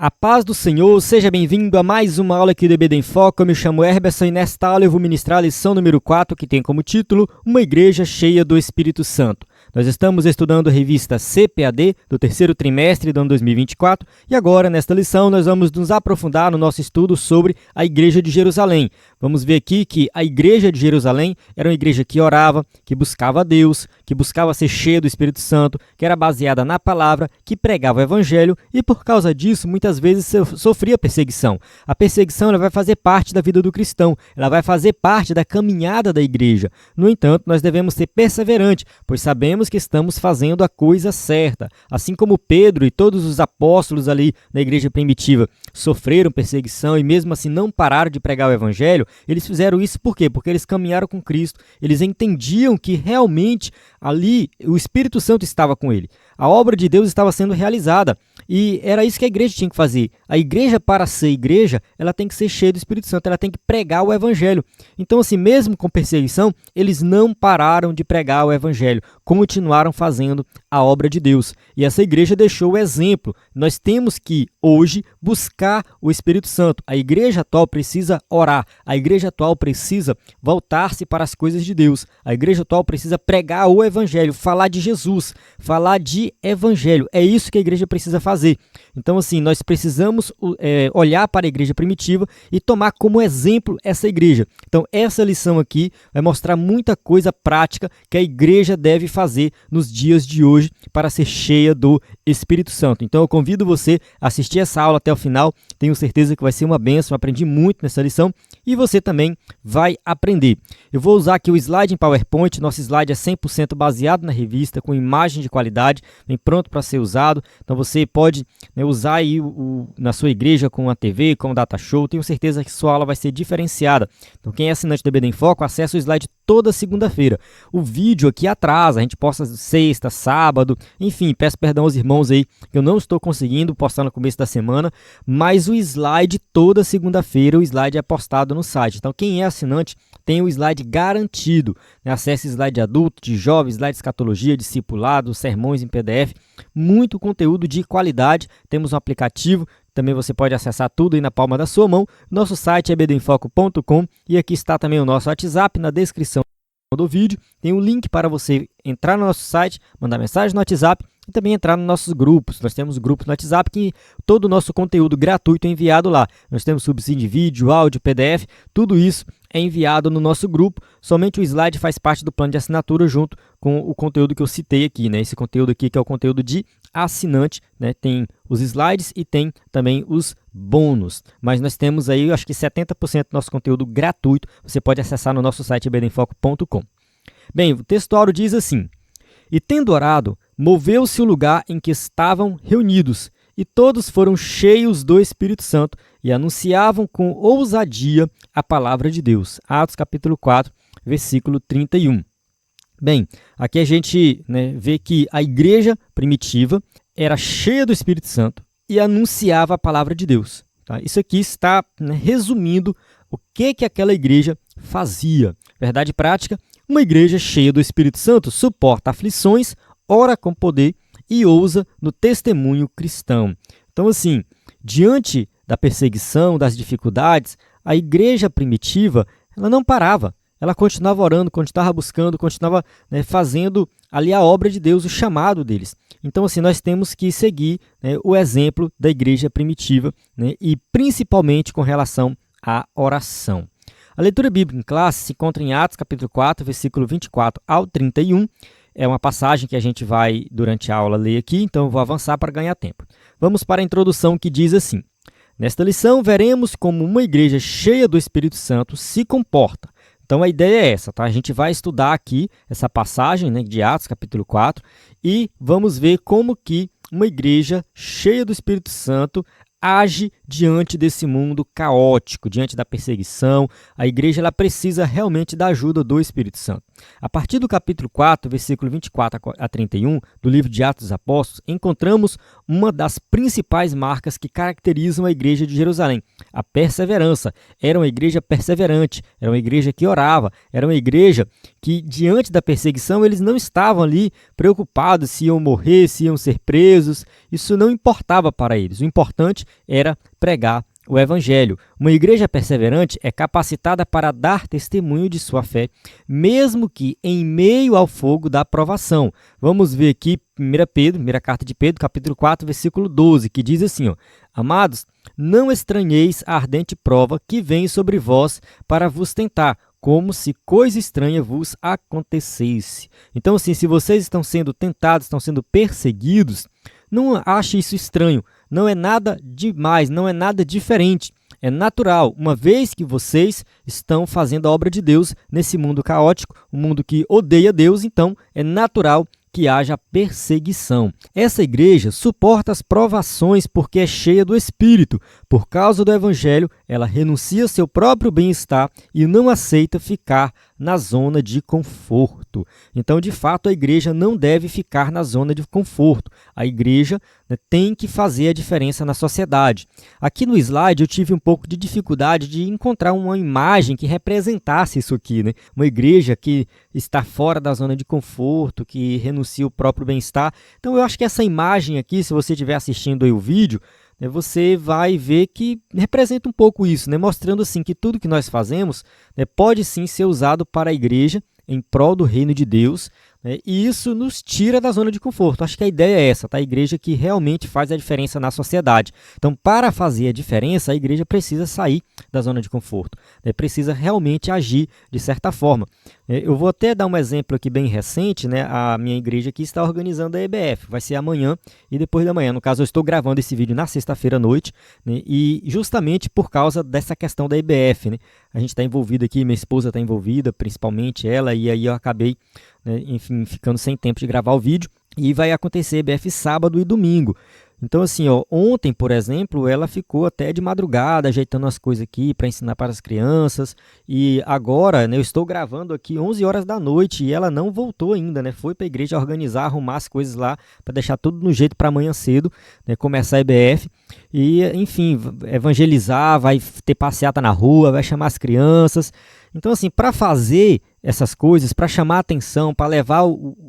A paz do Senhor, seja bem-vindo a mais uma aula aqui do EBD em Foco. Eu me chamo Herberson e nesta aula eu vou ministrar a lição número 4, que tem como título Uma Igreja Cheia do Espírito Santo. Nós estamos estudando a revista CPAD do terceiro trimestre do ano 2024 e agora, nesta lição, nós vamos nos aprofundar no nosso estudo sobre a Igreja de Jerusalém. Vamos ver aqui que a Igreja de Jerusalém era uma igreja que orava, que buscava a Deus, que buscava ser cheia do Espírito Santo, que era baseada na palavra, que pregava o Evangelho e, por causa disso, muitas vezes sofria perseguição. A perseguição ela vai fazer parte da vida do cristão, ela vai fazer parte da caminhada da igreja. No entanto, nós devemos ser perseverantes, pois sabemos que estamos fazendo a coisa certa. Assim como Pedro e todos os apóstolos ali na igreja primitiva sofreram perseguição e mesmo assim não pararam de pregar o Evangelho, eles fizeram isso por quê? Porque eles caminharam com Cristo, eles entendiam que realmente ali o Espírito Santo estava com ele. A obra de Deus estava sendo realizada e era isso que a igreja tinha que fazer. A igreja, para ser igreja, ela tem que ser cheia do Espírito Santo, ela tem que pregar o Evangelho. Então, assim, mesmo com perseguição, eles não pararam de pregar o Evangelho, continuaram fazendo a obra de Deus. E essa igreja deixou o exemplo. Nós temos que, hoje, buscar o Espírito Santo. A igreja atual precisa orar, a igreja atual precisa voltar-se para as coisas de Deus. A igreja atual precisa pregar o Evangelho, falar de Jesus, falar de Evangelho. É isso que a igreja precisa fazer. Então, assim, nós precisamos olhar para a igreja primitiva e tomar como exemplo essa igreja. Então, essa lição aqui vai mostrar muita coisa prática que a igreja deve fazer nos dias de hoje para ser cheia do Espírito Santo. Então, eu convido você a assistir essa aula até o final. Tenho certeza que vai ser uma bênção. Eu aprendi muito nessa lição e você também vai aprender. Eu vou usar aqui o slide em PowerPoint. Nosso slide é 100% baseado na revista, com imagem de qualidade, bem pronto para ser usado. Então, você pode usar aí na sua igreja com a TV, com o Data Show. Tenho certeza que sua aula vai ser diferenciada. Então, quem é assinante do EBD em Foco, acessa o slide toda segunda-feira. O vídeo aqui atrasa, a gente posta sexta, sábado, enfim, peço perdão aos irmãos aí que eu não estou conseguindo postar no começo da semana, mas o slide toda segunda-feira, o slide é postado no site. Então, quem é assinante tem o slide garantido. Acesse slide adulto, de jovem, slide escatologia, discipulado, sermões em PDF, muito conteúdo de qualidade. Temos um aplicativo, também você pode acessar tudo aí na palma da sua mão. Nosso site é ebdemfoco.com e aqui está também o nosso WhatsApp na descrição do vídeo. Tem um link para você entrar no nosso site, mandar mensagem no WhatsApp e também entrar nos nossos grupos. Nós temos grupos no WhatsApp que todo o nosso conteúdo gratuito é enviado lá. Nós temos subsídio de vídeo, áudio, PDF, tudo isso é enviado no nosso grupo. Somente o slide faz parte do plano de assinatura junto com o conteúdo que eu citei aqui, né? Esse conteúdo aqui que é o conteúdo de assinante, né? Tem os slides e tem também os bônus. Mas nós temos aí, acho que 70% do nosso conteúdo gratuito. Você pode acessar no nosso site ebdemfoco.com. Bem, o texto áureo diz assim: E tendo orado, moveu-se o lugar em que estavam reunidos, e todos foram cheios do Espírito Santo e anunciavam com ousadia a palavra de Deus. Atos capítulo 4, versículo 31. Bem, aqui a gente vê que a igreja primitiva era cheia do Espírito Santo e anunciava a palavra de Deus. Tá? Isso aqui está resumindo o que aquela igreja fazia. Verdade prática, uma igreja cheia do Espírito Santo suporta aflições, ora com poder e ousa no testemunho cristão. Então, assim, diante da perseguição, das dificuldades, a igreja primitiva ela não parava. Ela continuava orando, continuava buscando, continuava fazendo ali a obra de Deus, o chamado deles. Então, assim, nós temos que seguir o exemplo da igreja primitiva e principalmente com relação à oração. A leitura bíblica em classe se encontra em Atos capítulo 4, versículo 24 ao 31. É uma passagem que a gente vai, durante a aula, ler aqui, então eu vou avançar para ganhar tempo. Vamos para a introdução que diz assim: Nesta lição, veremos como uma igreja cheia do Espírito Santo se comporta. Então, a ideia é essa, tá? A gente vai estudar aqui essa passagem de Atos, capítulo 4, e vamos ver como que uma igreja cheia do Espírito Santo age diante desse mundo caótico, diante da perseguição. A igreja ela precisa realmente da ajuda do Espírito Santo. A partir do capítulo 4, versículo 24 a 31, do livro de Atos dos Apóstolos, encontramos uma das principais marcas que caracterizam a igreja de Jerusalém, a perseverança. Era uma igreja perseverante, era uma igreja que orava, era uma igreja que, diante da perseguição, eles não estavam ali preocupados se iam morrer, se iam ser presos. Isso não importava para eles. O importante era pregar o Evangelho. Uma igreja perseverante é capacitada para dar testemunho de sua fé, mesmo que em meio ao fogo da provação. Vamos ver aqui primeira carta de Pedro, capítulo 4, versículo 12, que diz assim, ó: Amados, não estranheis a ardente prova que vem sobre vós para vos tentar, como se coisa estranha vos acontecesse. Então, assim, se vocês estão sendo tentados, estão sendo perseguidos, não ache isso estranho, não é nada demais, não é nada diferente. É natural, uma vez que vocês estão fazendo a obra de Deus nesse mundo caótico, um mundo que odeia Deus, então é natural que haja perseguição. Essa igreja suporta as provações porque é cheia do Espírito. Por causa do Evangelho, ela renuncia seu próprio bem-estar e não aceita ficar na zona de conforto. Então, de fato, a igreja não deve ficar na zona de conforto. A igreja tem que fazer a diferença na sociedade. Aqui no slide eu tive um pouco de dificuldade de encontrar uma imagem que representasse isso aqui, né? Uma igreja que está fora da zona de conforto, que renuncia o próprio bem-estar. Então, eu acho que essa imagem aqui, se você estiver assistindo aí o vídeo, você vai ver que representa um pouco isso, né? Mostrando assim que tudo que nós fazemos, pode sim ser usado para a igreja em prol do reino de Deus, e isso nos tira da zona de conforto. Acho que a ideia é essa, tá? A igreja que realmente faz a diferença na sociedade. Então, para fazer a diferença, a igreja precisa sair da zona de conforto, precisa realmente agir de certa forma. Eu vou até dar um exemplo aqui bem recente, né? A minha igreja aqui está organizando a EBF, vai ser amanhã e depois da manhã. No caso, eu estou gravando esse vídeo na sexta-feira à noite, né? E justamente por causa dessa questão da EBF, né? A gente está envolvido aqui, minha esposa está envolvida, principalmente ela, e aí eu acabei, enfim, ficando sem tempo de gravar o vídeo. E vai acontecer EBF sábado e domingo. Então, assim, ontem, por exemplo, ela ficou até de madrugada ajeitando as coisas aqui para ensinar para as crianças. E agora, eu estou gravando aqui 11 horas da noite e ela não voltou ainda, Foi para a igreja organizar, arrumar as coisas lá para deixar tudo no jeito para amanhã cedo, começar a EBF. E, enfim, evangelizar, vai ter passeata na rua, vai chamar as crianças. Então, assim, para fazer essas coisas, para chamar a atenção, para levar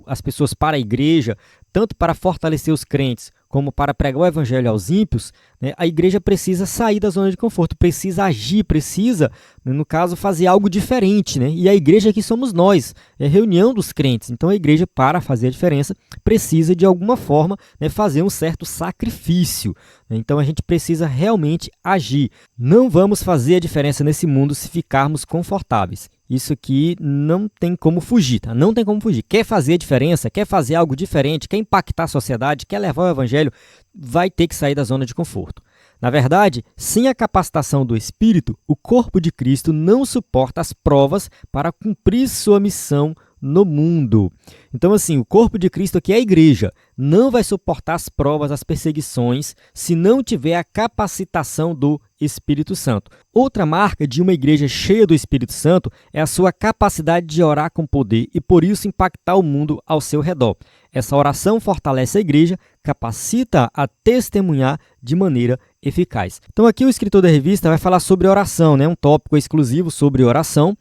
as pessoas para a igreja, tanto para fortalecer os crentes, como para pregar o evangelho aos ímpios, a igreja precisa sair da zona de conforto, precisa agir, precisa, no caso, fazer algo diferente. E a igreja aqui somos nós, é a reunião dos crentes. Então, a igreja, para fazer a diferença, precisa, de alguma forma, fazer um certo sacrifício. Então, a gente precisa realmente agir. Não vamos fazer a diferença nesse mundo se ficarmos confortáveis. Isso aqui não tem como fugir, tá? Não tem como fugir. Quer fazer a diferença, quer fazer algo diferente, quer impactar a sociedade, quer levar o evangelho, vai ter que sair da zona de conforto. Na verdade, sem a capacitação do Espírito, o corpo de Cristo não suporta as provas para cumprir sua missão no mundo. Então, assim, o corpo de Cristo aqui é a igreja, não vai suportar as provas, as perseguições, se não tiver a capacitação do Espírito Santo. Outra marca de uma igreja cheia do Espírito Santo é a sua capacidade de orar com poder e, por isso, impactar o mundo ao seu redor. Essa oração fortalece a igreja, capacita a testemunhar de maneira eficaz. Então, aqui o escritor da revista vai falar sobre oração, um tópico exclusivo sobre oração.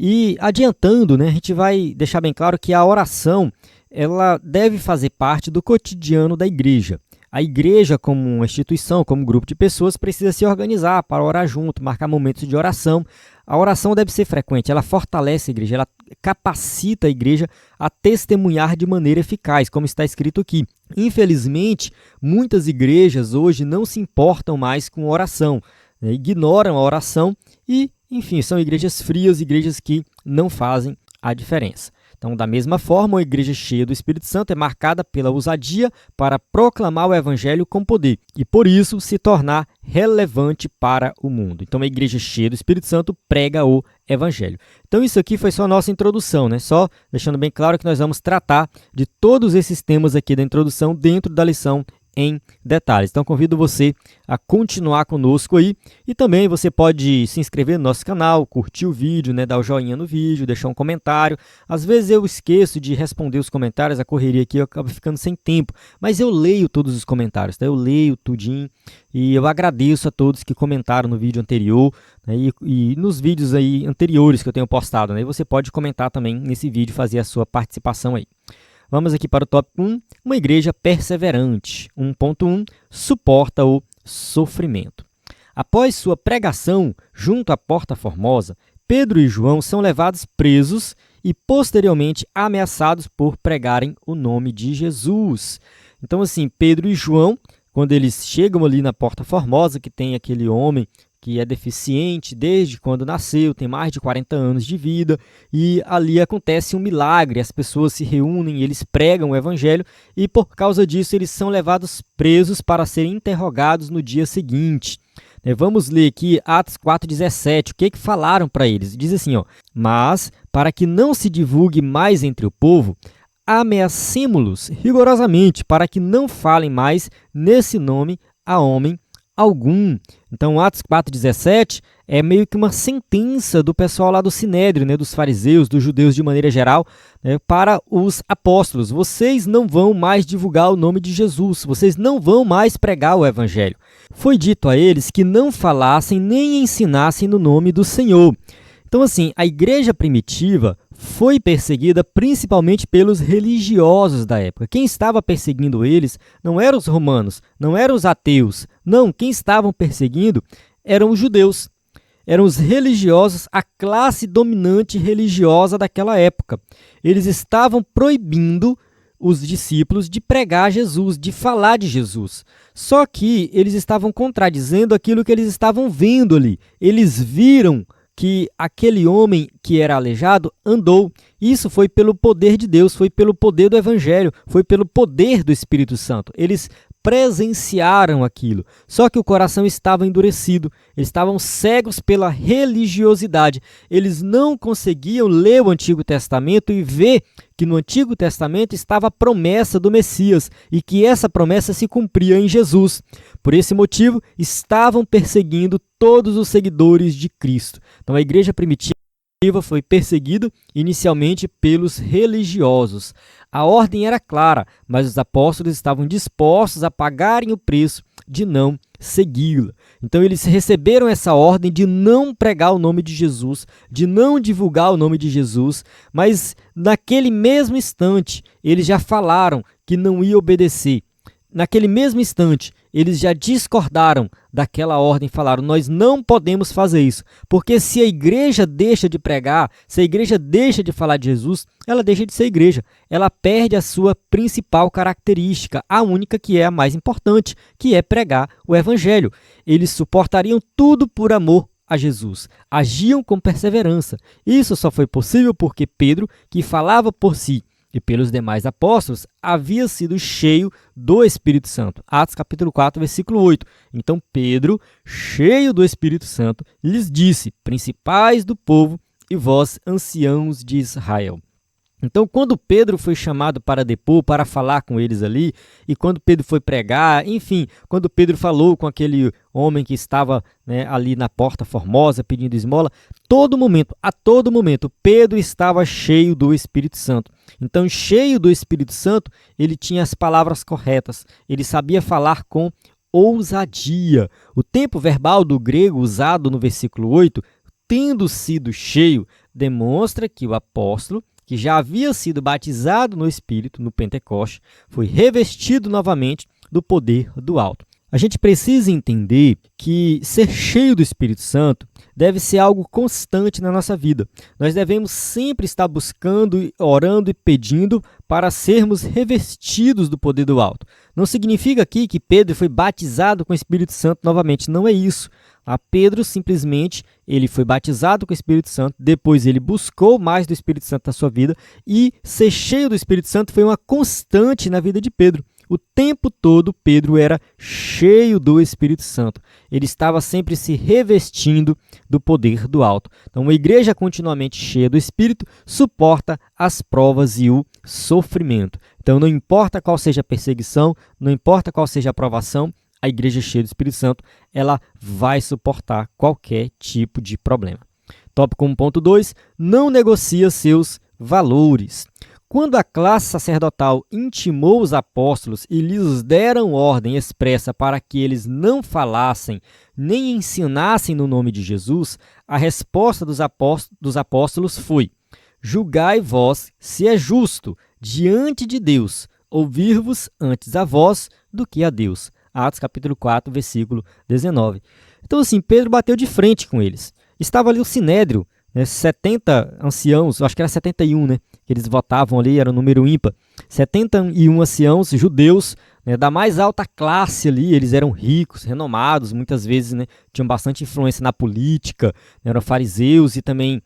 E adiantando, a gente vai deixar bem claro que a oração ela deve fazer parte do cotidiano da igreja. A igreja, como uma instituição, como um grupo de pessoas, precisa se organizar para orar junto, marcar momentos de oração. A oração deve ser frequente, ela fortalece a igreja, ela capacita a igreja a testemunhar de maneira eficaz, como está escrito aqui. Infelizmente, muitas igrejas hoje não se importam mais com oração, ignoram a oração e, enfim, são igrejas frias, igrejas que não fazem a diferença. Então, da mesma forma, uma igreja cheia do Espírito Santo é marcada pela ousadia para proclamar o evangelho com poder e, por isso, se tornar relevante para o mundo. Então, uma igreja cheia do Espírito Santo prega o evangelho. Então, isso aqui foi só a nossa introdução, Só deixando bem claro que nós vamos tratar de todos esses temas aqui da introdução dentro da lição em detalhes. Então convido você a continuar conosco aí e também você pode se inscrever no nosso canal, curtir o vídeo, né, dar o joinha no vídeo, deixar um comentário. Às vezes eu esqueço de responder os comentários, a correria aqui eu acabo ficando sem tempo, mas eu leio todos os comentários, tá? Eu leio tudinho e eu agradeço a todos que comentaram no vídeo anterior, né, e nos vídeos aí anteriores que eu tenho postado, né? E você pode comentar também nesse vídeo, fazer a sua participação aí. Vamos aqui para o tópico 1, uma igreja perseverante. 1.1, suporta o sofrimento. Após sua pregação junto à Porta Formosa, Pedro e João são levados presos e posteriormente ameaçados por pregarem o nome de Jesus. Então, assim, Pedro e João, quando eles chegam ali na Porta Formosa, que tem aquele homem que é deficiente desde quando nasceu, tem mais de 40 anos de vida, e ali acontece um milagre, as pessoas se reúnem, eles pregam o evangelho, e por causa disso eles são levados presos para serem interrogados no dia seguinte. Vamos ler aqui Atos 4,17, o que falaram para eles? Diz assim, ó, mas para que não se divulgue mais entre o povo, ameacemo-los rigorosamente para que não falem mais nesse nome a homem algum. Então, Atos 4,17 é meio que uma sentença do pessoal lá do Sinédrio, né, dos fariseus, dos judeus de maneira geral, né, para os apóstolos. Vocês não vão mais divulgar o nome de Jesus, vocês não vão mais pregar o evangelho. Foi dito a eles que não falassem nem ensinassem no nome do Senhor. Então, assim, a igreja primitiva foi perseguida principalmente pelos religiosos da época. Quem estava perseguindo eles não eram os romanos, não eram os ateus. Não, quem estavam perseguindo eram os judeus. Eram os religiosos, a classe dominante religiosa daquela época. Eles estavam proibindo os discípulos de pregar Jesus, de falar de Jesus. Só que eles estavam contradizendo aquilo que eles estavam vendo ali. Eles viram que aquele homem que era aleijado andou. Isso foi pelo poder de Deus, foi pelo poder do Evangelho, foi pelo poder do Espírito Santo. Eles presenciaram aquilo, só que o coração estava endurecido, eles estavam cegos pela religiosidade. Eles não conseguiam ler o Antigo Testamento e ver que no Antigo Testamento estava a promessa do Messias e que essa promessa se cumpria em Jesus. Por esse motivo, estavam perseguindo todos os seguidores de Cristo. Então, a igreja primitiva foi perseguida inicialmente pelos religiosos. A ordem era clara, mas os apóstolos estavam dispostos a pagarem o preço de não segui-la. Então eles receberam essa ordem de não pregar o nome de Jesus, de não divulgar o nome de Jesus, mas naquele mesmo instante eles já falaram que não iam obedecer. Naquele mesmo instante, eles já discordaram daquela ordem, falaram, nós não podemos fazer isso, porque se a igreja deixa de pregar, se a igreja deixa de falar de Jesus, ela deixa de ser igreja, ela perde a sua principal característica, a única que é a mais importante, que é pregar o evangelho. Eles suportariam tudo por amor a Jesus, agiam com perseverança. Isso só foi possível porque Pedro, que falava por si e pelos demais apóstolos, havia sido cheio do Espírito Santo. Atos capítulo 4, versículo 8. Então Pedro, cheio do Espírito Santo, lhes disse, principais do povo e vós, anciãos de Israel. Então, quando Pedro foi chamado para depor, para falar com eles ali, e quando Pedro foi pregar, enfim, quando Pedro falou com aquele homem que estava, né, ali na Porta Formosa pedindo esmola, a todo momento, Pedro estava cheio do Espírito Santo. Então, cheio do Espírito Santo, ele tinha as palavras corretas, ele sabia falar com ousadia. O tempo verbal do grego usado no versículo 8, tendo sido cheio, demonstra que o apóstolo, que já havia sido batizado no Espírito, no Pentecoste, foi revestido novamente do poder do alto. A gente precisa entender que ser cheio do Espírito Santo deve ser algo constante na nossa vida. Nós devemos sempre estar buscando, orando e pedindo para sermos revestidos do poder do alto. Não significa aqui que Pedro foi batizado com o Espírito Santo novamente, não é isso. A Pedro simplesmente ele foi batizado com o Espírito Santo, depois ele buscou mais do Espírito Santo na sua vida e ser cheio do Espírito Santo foi uma constante na vida de Pedro. O tempo todo Pedro era cheio do Espírito Santo. Ele estava sempre se revestindo do poder do alto. Então, uma igreja continuamente cheia do Espírito suporta as provas e o sofrimento. Então, Então, não importa qual seja a perseguição, não importa qual seja a provação, a igreja cheia do Espírito Santo, ela vai suportar qualquer tipo de problema. Tópico 1.2, não negocia seus valores. Quando a classe sacerdotal intimou os apóstolos e lhes deram ordem expressa para que eles não falassem nem ensinassem no nome de Jesus, a resposta dos apóstolos foi: julgai vós se é justo, diante de Deus, ouvir-vos antes a vós do que a Deus. Atos capítulo 4, versículo 19. Então, assim, Pedro bateu de frente com eles. Estava ali o Sinédrio, 70 anciãos, acho que era 71, que eles votavam ali, era um número ímpar. 71 anciãos judeus, da mais alta classe ali, eles eram ricos, renomados, muitas vezes tinham bastante influência na política, eram fariseus e também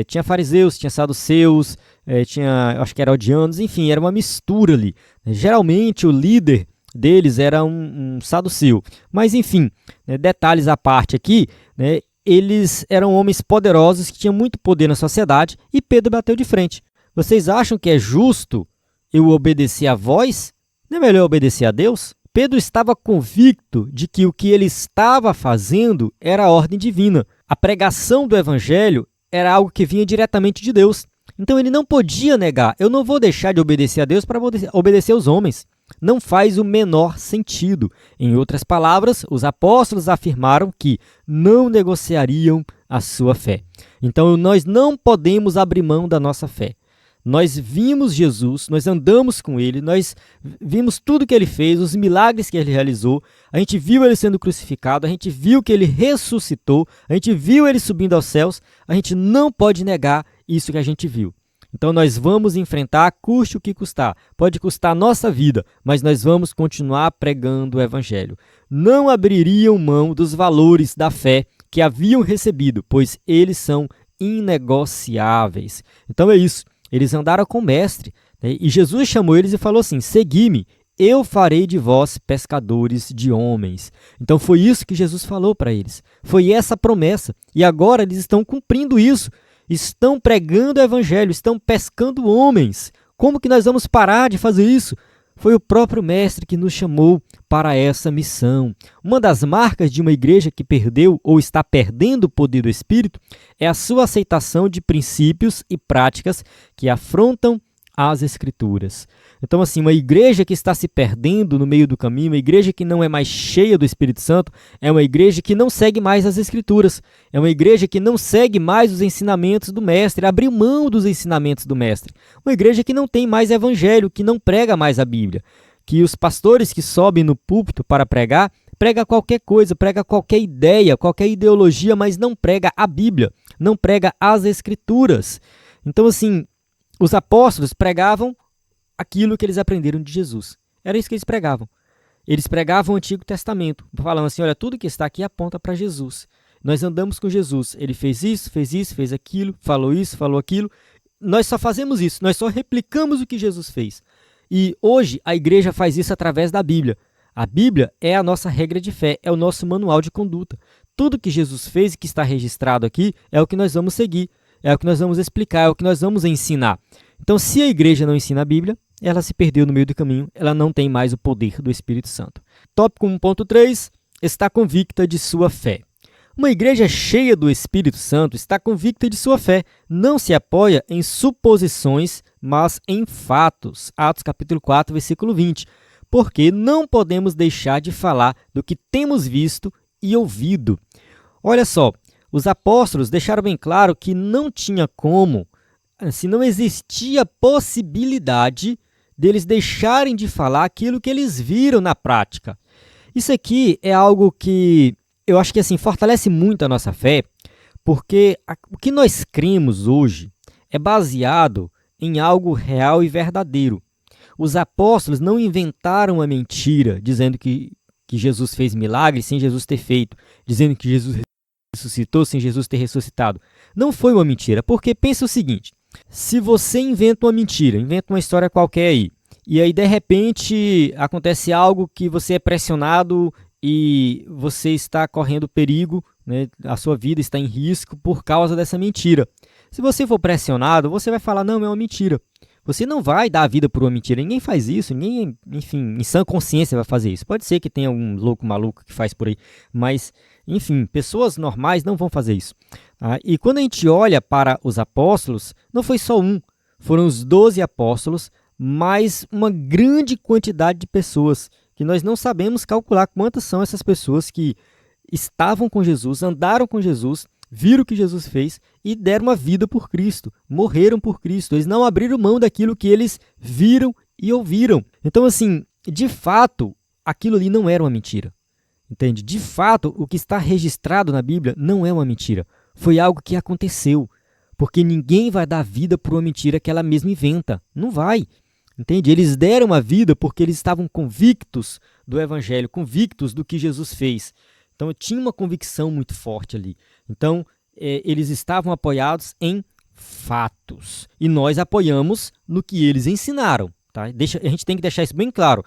tinha fariseus, tinha saduceus, tinha, acho que herodianos, enfim, era uma mistura ali. Geralmente o líder deles era um saduceu, mas enfim, detalhes à parte aqui, eles eram homens poderosos que tinham muito poder na sociedade e Pedro bateu de frente. Vocês acham que é justo eu obedecer a vós? Não é melhor obedecer a Deus? Pedro estava convicto de que o que ele estava fazendo era a ordem divina. A pregação do evangelho era algo que vinha diretamente de Deus. Então ele não podia negar, eu não vou deixar de obedecer a Deus para obedecer aos homens. Não faz o menor sentido. Em outras palavras, os apóstolos afirmaram que não negociariam a sua fé. Então, nós não podemos abrir mão da nossa fé. Nós vimos Jesus, nós andamos com ele, nós vimos tudo que ele fez, os milagres que ele realizou, a gente viu ele sendo crucificado, a gente viu que ele ressuscitou, a gente viu ele subindo aos céus, a gente não pode negar isso que a gente viu. Então nós vamos enfrentar, custe o que custar. Pode custar a nossa vida, mas nós vamos continuar pregando o evangelho. Não abririam mão dos valores da fé que haviam recebido, pois eles são inegociáveis. Então é isso, eles andaram com o mestre, e Jesus chamou eles e falou assim: segui-me, eu farei de vós pescadores de homens. Então foi isso que Jesus falou para eles, foi essa promessa, e agora eles estão cumprindo isso. Estão pregando o evangelho, estão pescando homens. Como que nós vamos parar de fazer isso? Foi o próprio mestre que nos chamou para essa missão. Uma das marcas de uma igreja que perdeu ou está perdendo o poder do Espírito é a sua aceitação de princípios e práticas que afrontam as Escrituras. Então, assim, uma igreja que está se perdendo no meio do caminho, uma igreja que não é mais cheia do Espírito Santo, é uma igreja que não segue mais as Escrituras, é uma igreja que não segue mais os ensinamentos do Mestre, abriu mão dos ensinamentos do Mestre, uma igreja que não tem mais evangelho, que não prega mais a Bíblia, que os pastores que sobem no púlpito para pregar, prega qualquer coisa, prega qualquer ideia, qualquer ideologia, mas não prega a Bíblia, não prega as Escrituras. Então, assim, os apóstolos pregavam aquilo que eles aprenderam de Jesus. Era isso que eles pregavam. Eles pregavam o Antigo Testamento, falando assim, olha, tudo que está aqui aponta para Jesus. Nós andamos com Jesus. Ele fez isso, fez aquilo, falou aquilo. Nós só fazemos isso, nós só replicamos o que Jesus fez. E hoje a igreja faz isso através da Bíblia. A Bíblia é a nossa regra de fé, é o nosso manual de conduta. Tudo que Jesus fez e que está registrado aqui é o que nós vamos seguir. É o que nós vamos explicar, é o que nós vamos ensinar. Então, se a igreja não ensina a Bíblia, ela se perdeu no meio do caminho, ela não tem mais o poder do Espírito Santo. Tópico 1.3, está convicta de sua fé. Uma igreja cheia do Espírito Santo está convicta de sua fé, não se apoia em suposições, mas em fatos. Atos capítulo 4, versículo 20. Porque não podemos deixar de falar do que temos visto e ouvido. Olha só, os apóstolos deixaram bem claro que não tinha como, assim, não existia possibilidade deles deixarem de falar aquilo que eles viram na prática. Isso aqui é algo que eu acho que assim, fortalece muito a nossa fé, porque o que nós cremos hoje é baseado em algo real e verdadeiro. Os apóstolos não inventaram a mentira dizendo que Jesus fez milagres sem Jesus ter feito, dizendo que Jesus ressuscitou sem Jesus ter ressuscitado. Não foi uma mentira, porque pensa o seguinte, se você inventa uma mentira, inventa uma história qualquer aí, e aí de repente acontece algo que você é pressionado e você está correndo perigo, a sua vida está em risco por causa dessa mentira. Se você for pressionado, você vai falar, não, é uma mentira. Você não vai dar a vida por uma mentira. Ninguém faz isso. Ninguém, enfim, em sã consciência vai fazer isso. Pode ser que tenha algum louco maluco que faz por aí. Mas, enfim, pessoas normais não vão fazer isso. Tá? E quando a gente olha para os apóstolos, não foi só um. Foram os 12 apóstolos, mais uma grande quantidade de pessoas que nós não sabemos calcular quantas são essas pessoas que estavam com Jesus, andaram com Jesus, viram o que Jesus fez e deram a vida por Cristo, morreram por Cristo. Eles não abriram mão daquilo que eles viram e ouviram. Então, assim, de fato, aquilo ali não era uma mentira. Entende? De fato, o que está registrado na Bíblia não é uma mentira. Foi algo que aconteceu. Porque ninguém vai dar vida por uma mentira que ela mesma inventa. Não vai. Entende? Eles deram a vida porque eles estavam convictos do Evangelho, convictos do que Jesus fez. Então, tinha uma convicção muito forte ali. Então, eles estavam apoiados em fatos. E nós apoiamos no que eles ensinaram. Tá? A gente tem que deixar isso bem claro.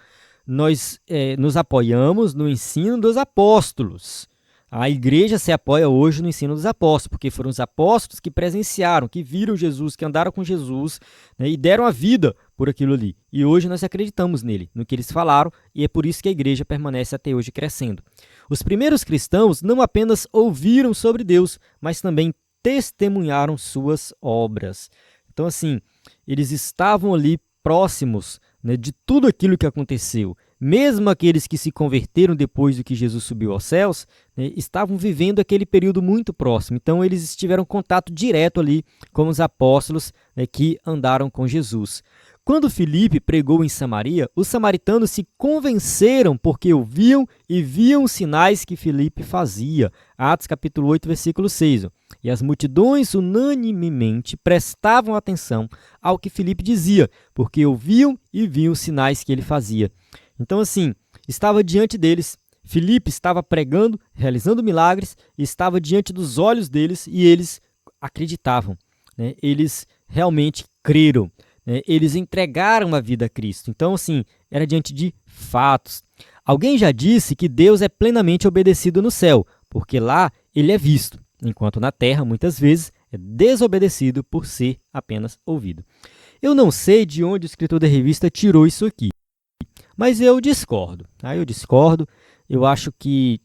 Nós nos apoiamos no ensino dos apóstolos. A igreja se apoia hoje no ensino dos apóstolos, porque foram os apóstolos que presenciaram, que viram Jesus, que andaram com Jesus, né, e deram a vida por aquilo ali. E hoje nós acreditamos nele, no que eles falaram, e é por isso que a igreja permanece até hoje crescendo. Os primeiros cristãos não apenas ouviram sobre Deus, mas também testemunharam suas obras. Então, assim, eles estavam ali próximos, né, de tudo aquilo que aconteceu. Mesmo aqueles que se converteram depois do que Jesus subiu aos céus, né, estavam vivendo aquele período muito próximo. Então, eles tiveram contato direto ali com os apóstolos, né, que andaram com Jesus. Quando Filipe pregou em Samaria, os samaritanos se convenceram porque ouviam e viam os sinais que Filipe fazia. Atos capítulo 8, versículo 6. E as multidões unanimemente prestavam atenção ao que Filipe dizia, porque ouviam e viam os sinais que ele fazia. Então, assim, estava diante deles. Filipe estava pregando, realizando milagres, e estava diante dos olhos deles e eles acreditavam, né? Eles realmente creram. Eles entregaram a vida a Cristo. Então, assim, era diante de fatos. Alguém já disse que Deus é plenamente obedecido no céu, porque lá ele é visto, enquanto na terra, muitas vezes, é desobedecido por ser apenas ouvido. Eu não sei de onde o escritor da revista tirou isso aqui, mas eu discordo. Tá? Eu discordo, eu acho que,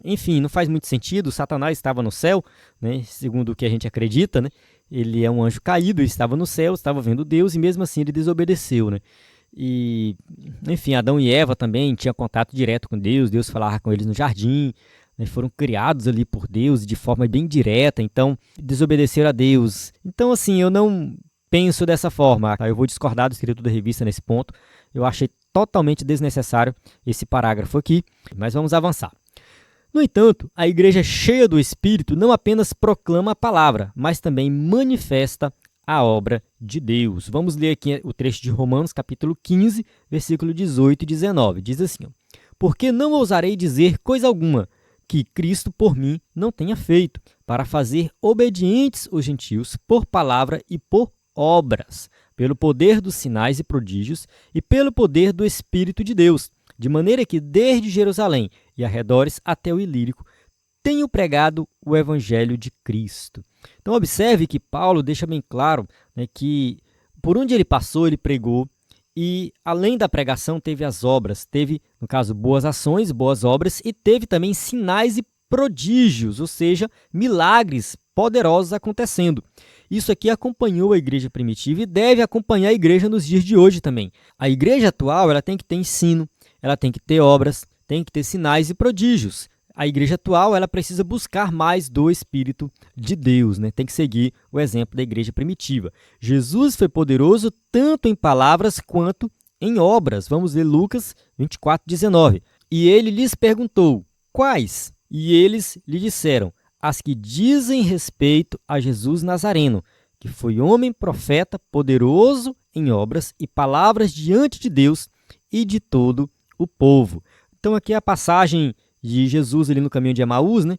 enfim, não faz muito sentido. Satanás estava no céu, né, segundo o que a gente acredita, né? Ele é um anjo caído, ele estava no céu, estava vendo Deus e mesmo assim ele desobedeceu, né? E, enfim, Adão e Eva também tinham contato direto com Deus, Deus falava com eles no jardim, né? Foram criados ali por Deus de forma bem direta, então desobedeceram a Deus. Então, assim, eu não penso dessa forma, tá? Eu vou discordar do escritor da revista nesse ponto, eu achei totalmente desnecessário esse parágrafo aqui, mas vamos avançar. No entanto, a igreja cheia do Espírito não apenas proclama a palavra, mas também manifesta a obra de Deus. Vamos ler aqui o trecho de Romanos, capítulo 15, versículo 18 e 19. Diz assim: porque não ousarei dizer coisa alguma que Cristo por mim não tenha feito, para fazer obedientes os gentios por palavra e por obras, pelo poder dos sinais e prodígios e pelo poder do Espírito de Deus, de maneira que desde Jerusalém e arredores até o Ilírico tenho pregado o Evangelho de Cristo. Então observe que Paulo deixa bem claro, né, que por onde ele passou, ele pregou, e além da pregação teve as obras, teve, no caso, boas ações, boas obras, e teve também sinais e prodígios, ou seja, milagres poderosos acontecendo. Isso aqui acompanhou a igreja primitiva e deve acompanhar a igreja nos dias de hoje também. A igreja atual, ela tem que ter ensino, ela tem que ter obras, tem que ter sinais e prodígios. A igreja atual, ela precisa buscar mais do Espírito de Deus, né? Tem que seguir o exemplo da igreja primitiva. Jesus foi poderoso tanto em palavras quanto em obras. Vamos ler Lucas 24, 19. E ele lhes perguntou, quais? E eles lhe disseram, as que dizem respeito a Jesus Nazareno, que foi homem, profeta, poderoso em obras e palavras diante de Deus e de todo o povo. Então aqui é a passagem de Jesus ali no caminho de Emaús, né?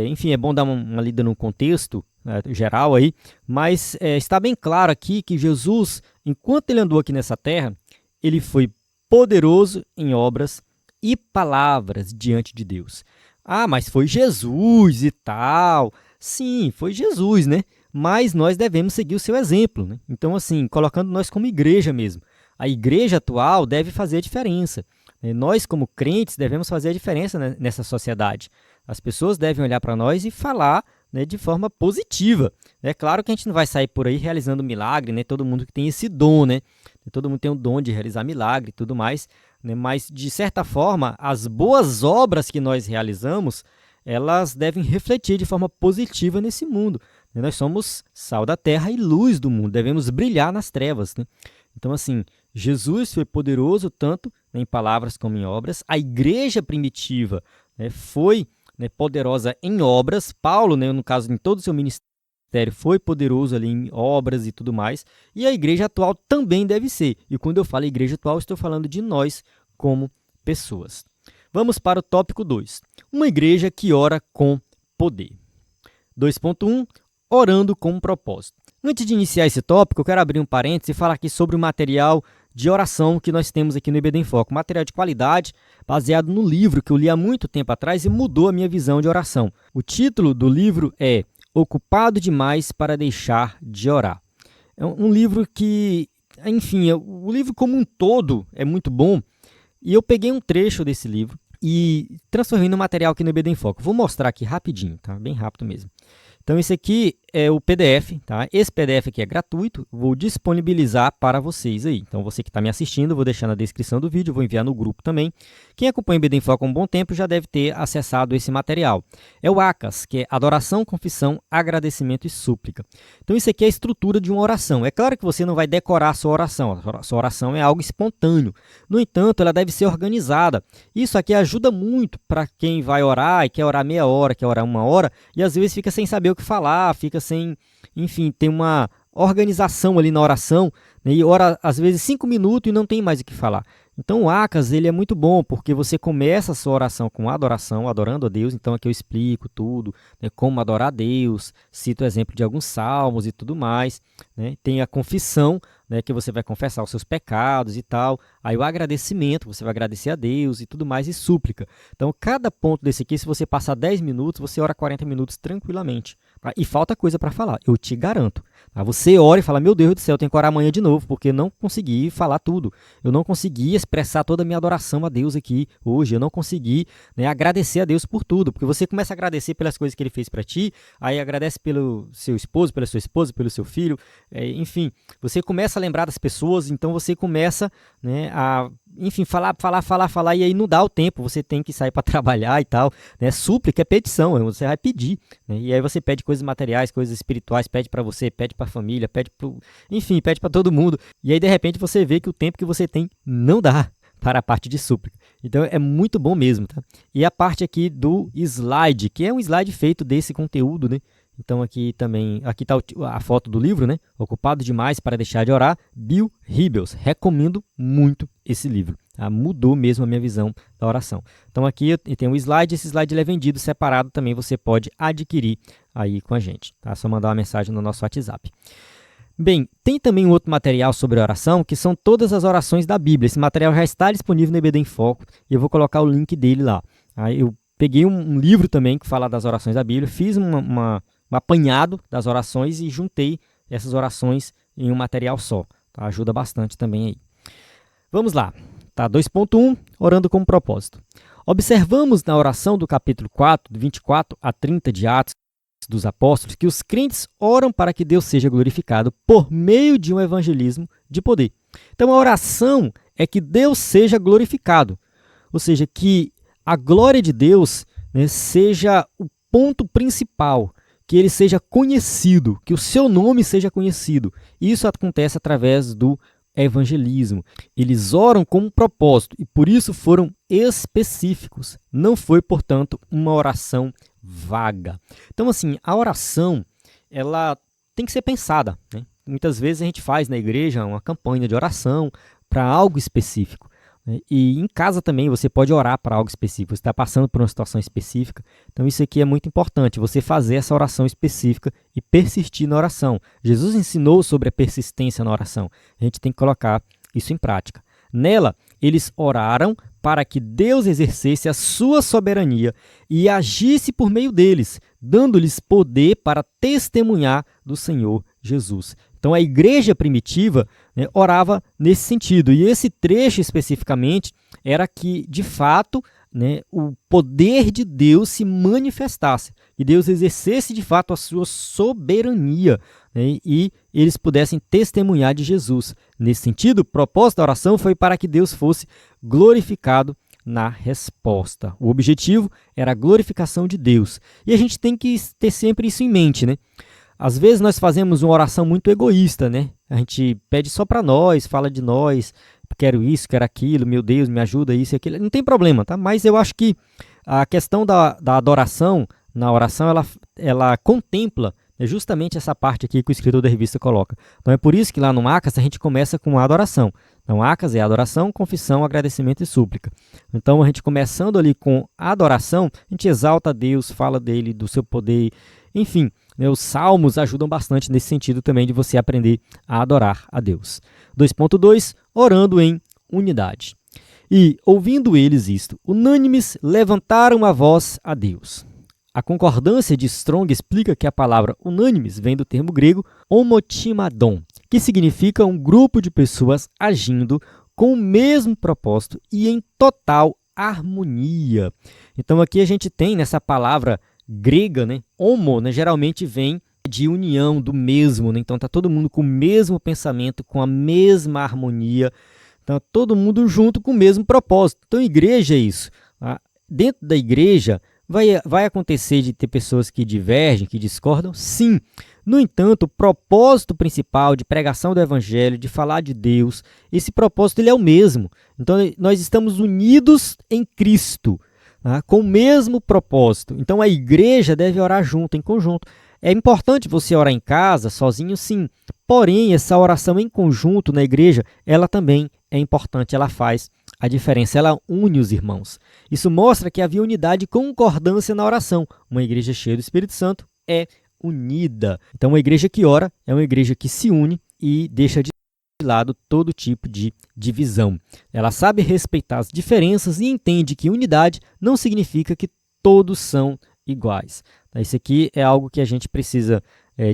Enfim, é bom dar uma lida no contexto geral aí, mas está bem claro aqui que Jesus, enquanto ele andou aqui nessa terra, ele foi poderoso em obras e palavras diante de Deus. Ah, mas foi Jesus e tal. Sim, foi Jesus, né? mas nós devemos seguir o seu exemplo, né? Então, assim, colocando nós como igreja mesmo. A igreja atual deve fazer a diferença. Nós, como crentes, devemos fazer a diferença, né, nessa sociedade. As pessoas devem olhar para nós e falar, né, de forma positiva. É claro que a gente não vai sair por aí realizando milagre, né? Todo mundo que tem esse dom, né? Todo mundo tem o dom de realizar milagre e tudo mais, né? Mas, de certa forma, as boas obras que nós realizamos, elas devem refletir de forma positiva nesse mundo. Nós somos sal da terra e luz do mundo, devemos brilhar nas trevas, né? Então, assim, Jesus foi poderoso tanto, né, em palavras como em obras. A igreja primitiva, né, foi, né, poderosa em obras. Paulo, né, no caso, em todo o seu ministério, foi poderoso ali em obras e tudo mais. E a igreja atual também deve ser. E quando eu falo igreja atual, estou falando de nós como pessoas. Vamos para o tópico 2. Uma igreja que ora com poder. 2.1. Orando com um propósito. Antes de iniciar esse tópico, eu quero abrir um parênteses e falar aqui sobre o material de oração que nós temos aqui no IBD em Foco. Material de qualidade, baseado no livro que eu li há muito tempo atrás e mudou a minha visão de oração. O título do livro é Ocupado Demais para Deixar de Orar. É um livro que, enfim, o livro como um todo é muito bom. E eu peguei um trecho desse livro e transformei no material aqui no IBD em Foco. Vou mostrar aqui rapidinho, tá? Bem rápido mesmo. Então, esse aqui é o PDF, tá? Esse PDF aqui é gratuito, vou disponibilizar para vocês aí. Então, você que está me assistindo, vou deixar na descrição do vídeo, vou enviar no grupo também. Quem acompanha o IBD em Foco há um bom tempo já deve ter acessado esse material. É o ACAS, que é Adoração, Confissão, Agradecimento e Súplica. Então, isso aqui é a estrutura de uma oração. É claro que você não vai decorar a sua oração. A sua oração é algo espontâneo. No entanto, ela deve ser organizada. Isso aqui ajuda muito para quem vai orar e quer orar meia hora, quer orar uma hora, e às vezes fica sem saber o que falar, fica sem, enfim, tem uma organização ali na oração, né, e ora às vezes 5 minutos e não tem mais o que falar. Então o ACAS ele é muito bom, porque você começa a sua oração com adoração, adorando a Deus. Então aqui eu explico tudo, né, como adorar a Deus, cito o exemplo de alguns salmos e tudo mais, né. Tem a confissão, né, que você vai confessar os seus pecados e tal. Aí o agradecimento, você vai agradecer a Deus e tudo mais, e súplica. Então cada ponto desse aqui, se você passar 10 minutos, você ora 40 minutos tranquilamente. Tá? E falta coisa para falar, eu te garanto. Tá? Você ora e fala, meu Deus do céu, eu tenho que orar amanhã de novo, porque eu não consegui falar tudo. Eu não consegui expressar toda a minha adoração a Deus aqui hoje. Eu não consegui, né, agradecer a Deus por tudo. Porque você começa a agradecer pelas coisas que Ele fez para ti, aí agradece pelo seu esposo, pela sua esposa, pelo seu filho, enfim. Você começa a lembrar das pessoas, então você começa, né, a, enfim, falar, e aí não dá o tempo, você tem que sair para trabalhar e tal, né? Súplica é petição, você vai pedir, né? E aí você pede coisas materiais, coisas espirituais, pede para você, pede para a família, enfim, pede para todo mundo, e aí de repente você vê que o tempo que você tem não dá para a parte de súplica. Então é muito bom mesmo, tá? E a parte aqui do slide, que é um slide feito desse conteúdo, né? Então aqui também, aqui está a foto do livro, né? Ocupado Demais para Deixar de Orar, Bill Hybels. Recomendo muito esse livro. Tá? Mudou mesmo a minha visão da oração. Então aqui tem um slide, esse slide ele é vendido separado também, você pode adquirir aí com a gente. Tá? Só mandar uma mensagem no nosso WhatsApp. Bem, tem também um outro material sobre oração, que são todas as orações da Bíblia. Esse material já está disponível no IBD em Foco e eu vou colocar o link dele lá. Aí eu peguei um livro também que fala das orações da Bíblia, fiz um apanhado das orações e juntei essas orações em um material só. Tá? Ajuda bastante também aí. Vamos lá. Tá? 2.1, orando com propósito. Observamos na oração do capítulo 4, do 24 a 30 de Atos dos Apóstolos, que os crentes oram para que Deus seja glorificado por meio de um evangelismo de poder. Então a oração é que Deus seja glorificado. Ou seja, que a glória de Deus, né, seja o ponto principal, que ele seja conhecido, que o seu nome seja conhecido. Isso acontece através do evangelismo. Eles oram com um propósito e por isso foram específicos. Não foi, portanto, uma oração vaga. Então, assim, a oração, ela tem que ser pensada, né? Muitas vezes a gente faz na igreja uma campanha de oração para algo específico. E em casa também você pode orar para algo específico, você está passando por uma situação específica. Então isso aqui é muito importante, você fazer essa oração específica e persistir na oração. Jesus ensinou sobre a persistência na oração, a gente tem que colocar isso em prática. Nela, eles oraram para que Deus exercesse a sua soberania e agisse por meio deles, dando-lhes poder para testemunhar do Senhor Jesus. Então a igreja primitiva, né, orava nesse sentido, e esse trecho especificamente era que, de fato, né, o poder de Deus se manifestasse, que Deus exercesse de fato a sua soberania, né, e eles pudessem testemunhar de Jesus. Nesse sentido, o propósito da oração foi para que Deus fosse glorificado na resposta. O objetivo era a glorificação de Deus. E a gente tem que ter sempre isso em mente, né? Às vezes nós fazemos uma oração muito egoísta, né? A gente pede só para nós, fala de nós, quero isso, quero aquilo, meu Deus, me ajuda isso e aquilo. Não tem problema, tá? Mas eu acho que a questão da adoração na oração, ela contempla, né, justamente essa parte aqui que o escritor da revista coloca. Então é por isso que lá no Acas a gente começa com a adoração. Então Acas é adoração, confissão, agradecimento e súplica. Então a gente começando ali com a adoração, a gente exalta a Deus, fala dele, do seu poder, enfim, né, os salmos ajudam bastante nesse sentido também de você aprender a adorar a Deus. 2.2, orando em unidade. E, ouvindo eles isto, unânimes levantaram a voz a Deus. A concordância de Strong explica que a palavra unânimes vem do termo grego homotimadon, que significa um grupo de pessoas agindo com o mesmo propósito e em total harmonia. Então aqui a gente tem nessa palavra grega, né, homo, né, geralmente vem de união, do mesmo, né? Então está todo mundo com o mesmo pensamento, com a mesma harmonia, então todo mundo junto com o mesmo propósito. Então igreja é isso. Tá? Dentro da igreja vai acontecer de ter pessoas que divergem, que discordam? Sim. No entanto, o propósito principal de pregação do evangelho, de falar de Deus, esse propósito ele é o mesmo. Então nós estamos unidos em Cristo, tá? Com o mesmo propósito. Então a igreja deve orar junto, em conjunto. É importante você orar em casa, sozinho, sim. Porém, essa oração em conjunto na igreja, ela também é importante, ela faz a diferença, ela une os irmãos. Isso mostra que havia unidade e concordância na oração. Uma igreja cheia do Espírito Santo é unida. Então, uma igreja que ora é uma igreja que se une e deixa de lado todo tipo de divisão. Ela sabe respeitar as diferenças e entende que unidade não significa que todos são iguais. Isso aqui é algo que a gente precisa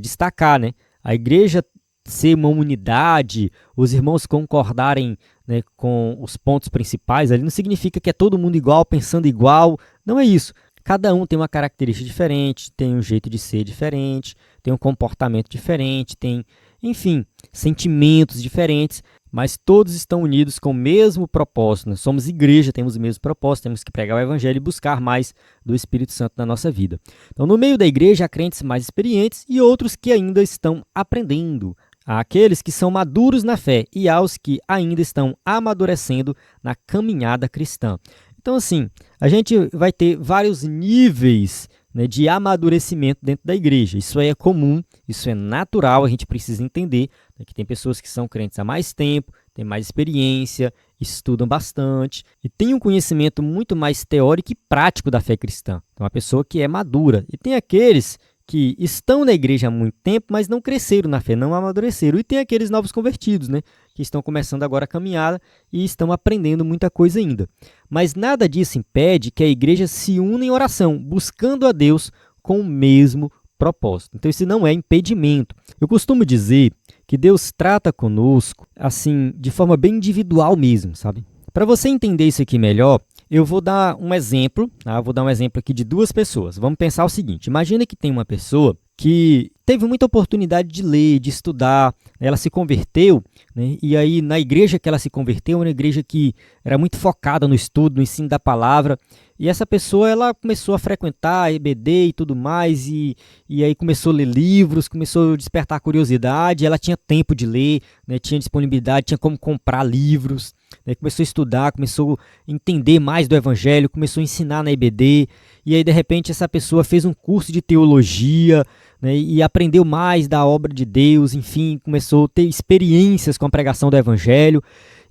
destacar, né? A igreja ser uma unidade, os irmãos concordarem, né, com os pontos principais, ali não significa que é todo mundo igual, pensando igual, não é isso. Cada um tem uma característica diferente, tem um jeito de ser diferente, tem um comportamento diferente, tem, enfim, sentimentos diferentes, mas todos estão unidos com o mesmo propósito. Nós somos igreja, temos o mesmo propósito, temos que pregar o evangelho e buscar mais do Espírito Santo na nossa vida. Então, no meio da igreja, há crentes mais experientes e outros que ainda estão aprendendo. Há aqueles que são maduros na fé e há os que ainda estão amadurecendo na caminhada cristã. Então, assim, a gente vai ter vários níveis, né, de amadurecimento dentro da igreja. Isso é comum, isso é natural, a gente precisa entender, né, que tem pessoas que são crentes há mais tempo, têm mais experiência, estudam bastante e têm um conhecimento muito mais teórico e prático da fé cristã. Então, uma pessoa que é madura. E tem aqueles que estão na igreja há muito tempo, mas não cresceram na fé, não amadureceram. E tem aqueles novos convertidos, né, que estão começando agora a caminhada e estão aprendendo muita coisa ainda. Mas nada disso impede que a igreja se una em oração, buscando a Deus com o mesmo propósito. Então isso não é impedimento. Eu costumo dizer que Deus trata conosco assim, de forma bem individual mesmo, sabe? Para você entender isso aqui melhor, eu vou dar um exemplo, tá? Vou dar um exemplo aqui de duas pessoas. Vamos pensar o seguinte, imagina que tem uma pessoa que teve muita oportunidade de ler, de estudar, ela se converteu, né? E aí na igreja que ela se converteu, uma igreja que era muito focada no estudo, no ensino da palavra, e essa pessoa ela começou a frequentar a EBD e tudo mais, e aí começou a ler livros, começou a despertar curiosidade, ela tinha tempo de ler, né? Tinha disponibilidade, tinha como comprar livros, né? Começou a estudar, começou a entender mais do evangelho, começou a ensinar na EBD, e aí de repente essa pessoa fez um curso de teologia, né, e aprendeu mais da obra de Deus, enfim, começou a ter experiências com a pregação do evangelho.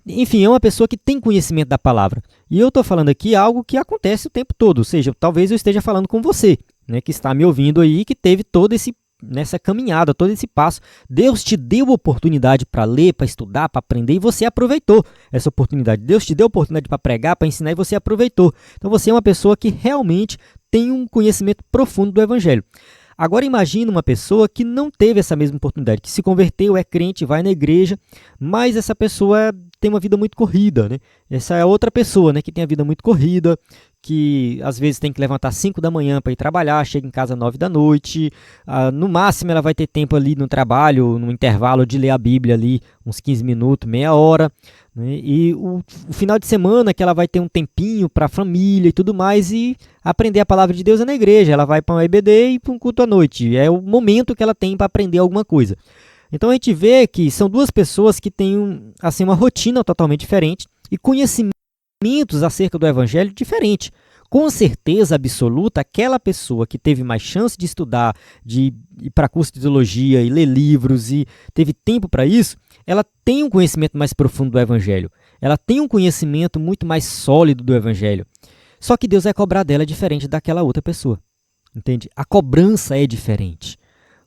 Enfim, é uma pessoa que tem conhecimento da palavra. E eu estou falando aqui algo que acontece o tempo todo, ou seja, talvez eu esteja falando com você, né, que está me ouvindo aí, que teve todo esse nessa caminhada, todo esse passo. Deus te deu a oportunidade para ler, para estudar, para aprender, e você aproveitou essa oportunidade. Deus te deu a oportunidade para pregar, para ensinar, e você aproveitou. Então você é uma pessoa que realmente tem um conhecimento profundo do Evangelho. Agora imagine uma pessoa que não teve essa mesma oportunidade, que se converteu, é crente, vai na igreja, mas essa pessoa tem uma vida muito corrida, né? Essa é outra pessoa, né, que tem a vida muito corrida, que às vezes tem que levantar 5 da manhã para ir trabalhar, chega em casa 9 da noite, no máximo ela vai ter tempo ali no trabalho, no intervalo de ler a Bíblia ali, uns 15 minutos, meia hora, né? E o final de semana que ela vai ter um tempinho para a família e tudo mais, e aprender a palavra de Deus é na igreja, ela vai para um EBD e para um culto à noite, é o momento que ela tem para aprender alguma coisa. Então a gente vê que são duas pessoas que têm assim, uma rotina totalmente diferente e conhecimentos acerca do Evangelho diferente. Com certeza absoluta, aquela pessoa que teve mais chance de estudar, de ir para curso de teologia e ler livros e teve tempo para isso, ela tem um conhecimento mais profundo do Evangelho. Ela tem um conhecimento muito mais sólido do Evangelho. Só que Deus vai cobrar dela diferente daquela outra pessoa. Entende? A cobrança é diferente.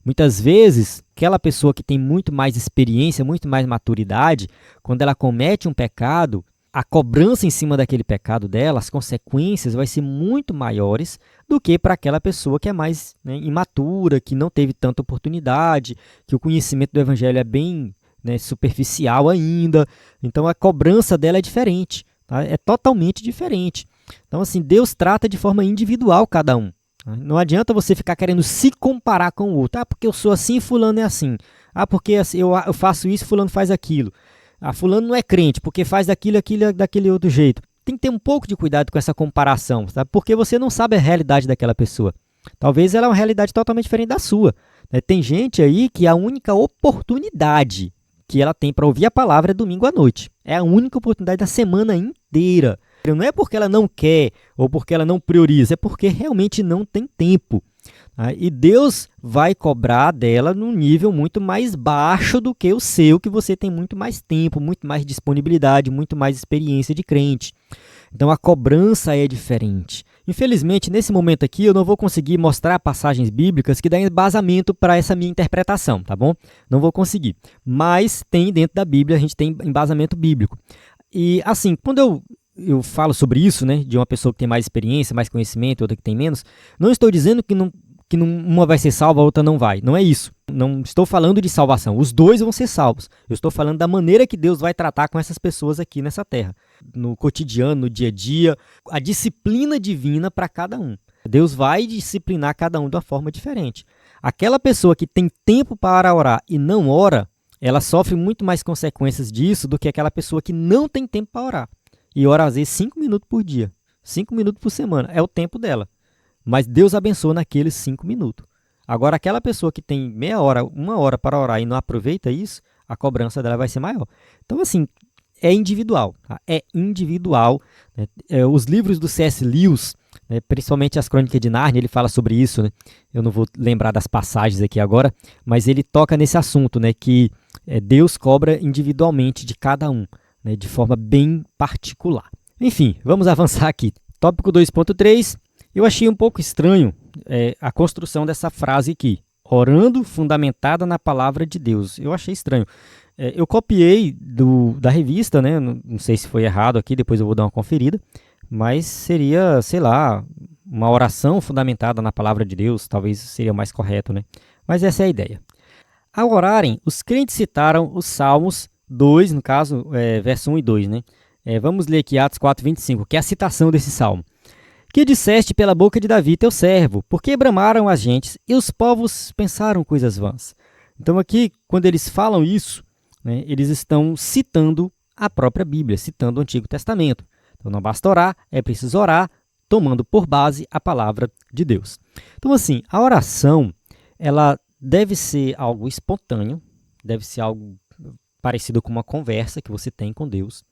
Muitas vezes, aquela pessoa que tem muito mais experiência, muito mais maturidade, quando ela comete um pecado, a cobrança em cima daquele pecado dela, as consequências vai ser muito maiores do que para aquela pessoa que é mais, né, imatura, que não teve tanta oportunidade, que o conhecimento do Evangelho é bem, né, superficial ainda. Então a cobrança dela é diferente, tá? É totalmente diferente. Então assim, Deus trata de forma individual cada um. Não adianta você ficar querendo se comparar com o outro. Ah, porque eu sou assim, fulano é assim. Ah, porque eu faço isso, fulano faz aquilo. Ah, fulano não é crente, porque faz aquilo daquele outro jeito. Tem que ter um pouco de cuidado com essa comparação, sabe? Porque você não sabe a realidade daquela pessoa. Talvez ela é uma realidade totalmente diferente da sua, né? Tem gente aí que a única oportunidade que ela tem para ouvir a palavra é domingo à noite. É a única oportunidade da semana inteira. Não é porque ela não quer ou porque ela não prioriza, é porque realmente não tem tempo. E Deus vai cobrar dela num nível muito mais baixo do que o seu, que você tem muito mais tempo, muito mais disponibilidade, muito mais experiência de crente. Então a cobrança é diferente. Infelizmente, nesse momento aqui, eu não vou conseguir mostrar passagens bíblicas que dão embasamento para essa minha interpretação, tá bom? Não vou conseguir. Mas tem dentro da Bíblia, a gente tem embasamento bíblico. E assim, quando eu falo sobre isso, né, de uma pessoa que tem mais experiência, mais conhecimento, outra que tem menos, não estou dizendo que uma vai ser salva, a outra não vai. Não é isso. Não estou falando de salvação. Os dois vão ser salvos. Eu estou falando da maneira que Deus vai tratar com essas pessoas aqui nessa terra. No cotidiano, no dia a dia, a disciplina divina para cada um. Deus vai disciplinar cada um de uma forma diferente. Aquela pessoa que tem tempo para orar e não ora, ela sofre muito mais consequências disso do que aquela pessoa que não tem tempo para orar. E ora às vezes 5 minutos por dia, 5 minutos por semana, é o tempo dela. Mas Deus abençoa naqueles 5 minutos. Agora, aquela pessoa que tem meia hora, 1 hora para orar e não aproveita isso, a cobrança dela vai ser maior. Então, assim, é individual. Tá? É individual. Né? Os livros do C.S. Lewis, né, principalmente as Crônicas de Nárnia, ele fala sobre isso. Né? Eu não vou lembrar das passagens aqui agora, mas ele toca nesse assunto, né, que Deus cobra individualmente de cada um, né, de forma bem particular. Enfim, vamos avançar aqui. Tópico 2.3. Eu achei um pouco estranho a construção dessa frase aqui. Orando fundamentada na palavra de Deus. Eu achei estranho. Eu copiei da revista, né? Não sei se foi errado aqui, depois eu vou dar uma conferida. Mas seria, sei lá, uma oração fundamentada na palavra de Deus. Talvez seria mais correto, né? Mas essa é a ideia. Ao orarem, os crentes citaram os Salmos 2, no caso, verso 1 e 2, né? Vamos ler aqui Atos 4:25, que é a citação desse salmo. Que disseste pela boca de Davi, teu servo, porque bramaram as gentes e os povos pensaram coisas vãs. Então aqui, quando eles falam isso, né, eles estão citando a própria Bíblia, citando o Antigo Testamento. Então não basta orar, é preciso orar, tomando por base a palavra de Deus. Então assim, a oração, ela deve ser algo espontâneo, deve ser algo parecido com uma conversa que você tem com Deus.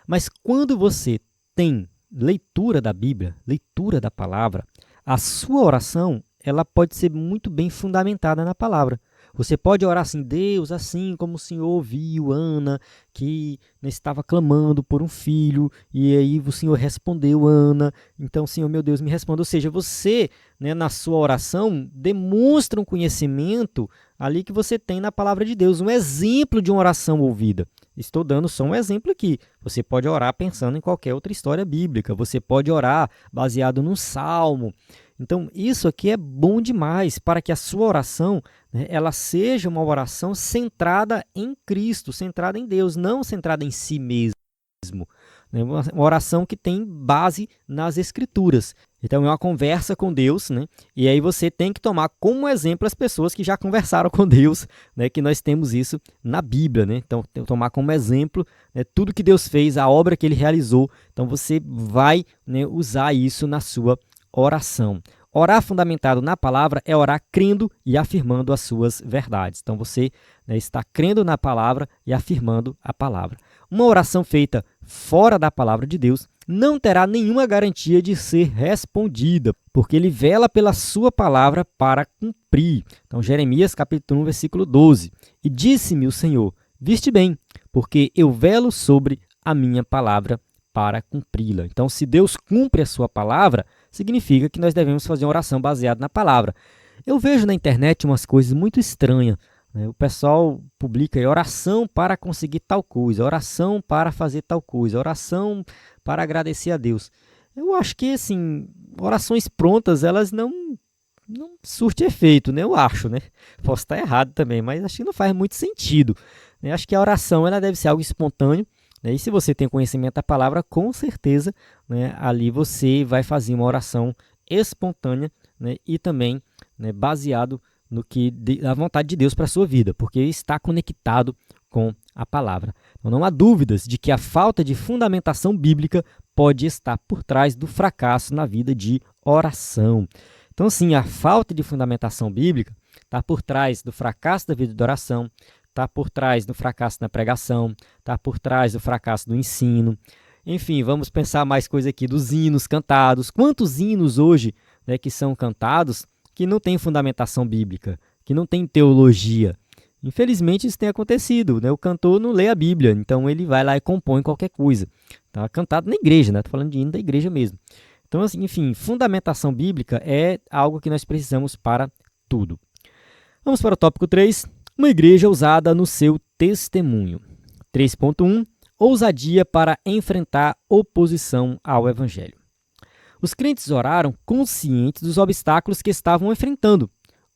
Mas quando você tem leitura da Bíblia, leitura da palavra, a sua oração ela pode ser muito bem fundamentada na palavra. Você pode orar assim: Deus, assim como o Senhor ouviu Ana, que estava clamando por um filho, e aí o Senhor respondeu Ana, então, Senhor, meu Deus, me responda. Ou seja, você, né, na sua oração, demonstra um conhecimento ali que você tem na palavra de Deus, um exemplo de uma oração ouvida. Estou dando só um exemplo aqui. Você pode orar pensando em qualquer outra história bíblica, você pode orar baseado num salmo. Então, isso aqui é bom demais para que a sua oração, né, ela seja uma oração centrada em Cristo, centrada em Deus, não centrada em si mesmo. Né? Uma oração que tem base nas Escrituras. Então, é uma conversa com Deus, né? E aí você tem que tomar como exemplo as pessoas que já conversaram com Deus, né? Que nós temos isso na Bíblia, né? Então, tomar como exemplo, né, tudo que Deus fez, a obra que Ele realizou. Então, você vai, né, usar isso na sua oração. Orar fundamentado na palavra é orar crendo e afirmando as suas verdades. Então, você, né, está crendo na palavra e afirmando a palavra. Uma oração feita fora da palavra de Deus não terá nenhuma garantia de ser respondida, porque ele vela pela sua palavra para cumprir. Então, Jeremias capítulo 1, versículo 12. E disse-me o Senhor: viste bem, porque eu velo sobre a minha palavra para cumpri-la. Então, se Deus cumpre a sua palavra, significa que nós devemos fazer uma oração baseada na palavra. Eu vejo na internet umas coisas muito estranhas. O pessoal publica aí, oração para conseguir tal coisa, oração para fazer tal coisa, oração para agradecer a Deus. Eu acho que, assim, orações prontas, elas não surtem efeito, né? Eu acho, né? Posso estar errado também, mas acho que não faz muito sentido. Acho que a oração ela deve ser algo espontâneo, né? E se você tem conhecimento da palavra, com certeza, né, ali você vai fazer uma oração espontânea, né, e também, né, baseado no que a vontade de Deus para a sua vida, porque está conectado com a palavra. Então, não há dúvidas de que a falta de fundamentação bíblica pode estar por trás do fracasso na vida de oração. Então, sim, a falta de fundamentação bíblica está por trás do fracasso da vida de oração, está por trás do fracasso na pregação, está por trás do fracasso do ensino. Enfim, vamos pensar mais coisa aqui dos hinos cantados. Quantos hinos hoje, né, que são cantados que não tem fundamentação bíblica, que não tem teologia? Infelizmente isso tem acontecido, né? O cantor não lê a Bíblia, então ele vai lá e compõe qualquer coisa. Tá cantado na igreja, né? Tô falando de hino da igreja mesmo. Então, assim, enfim, fundamentação bíblica é algo que nós precisamos para tudo. Vamos para o tópico 3. Uma igreja usada no seu testemunho. 3.1. Ousadia para enfrentar oposição ao evangelho. Os crentes oraram conscientes dos obstáculos que estavam enfrentando.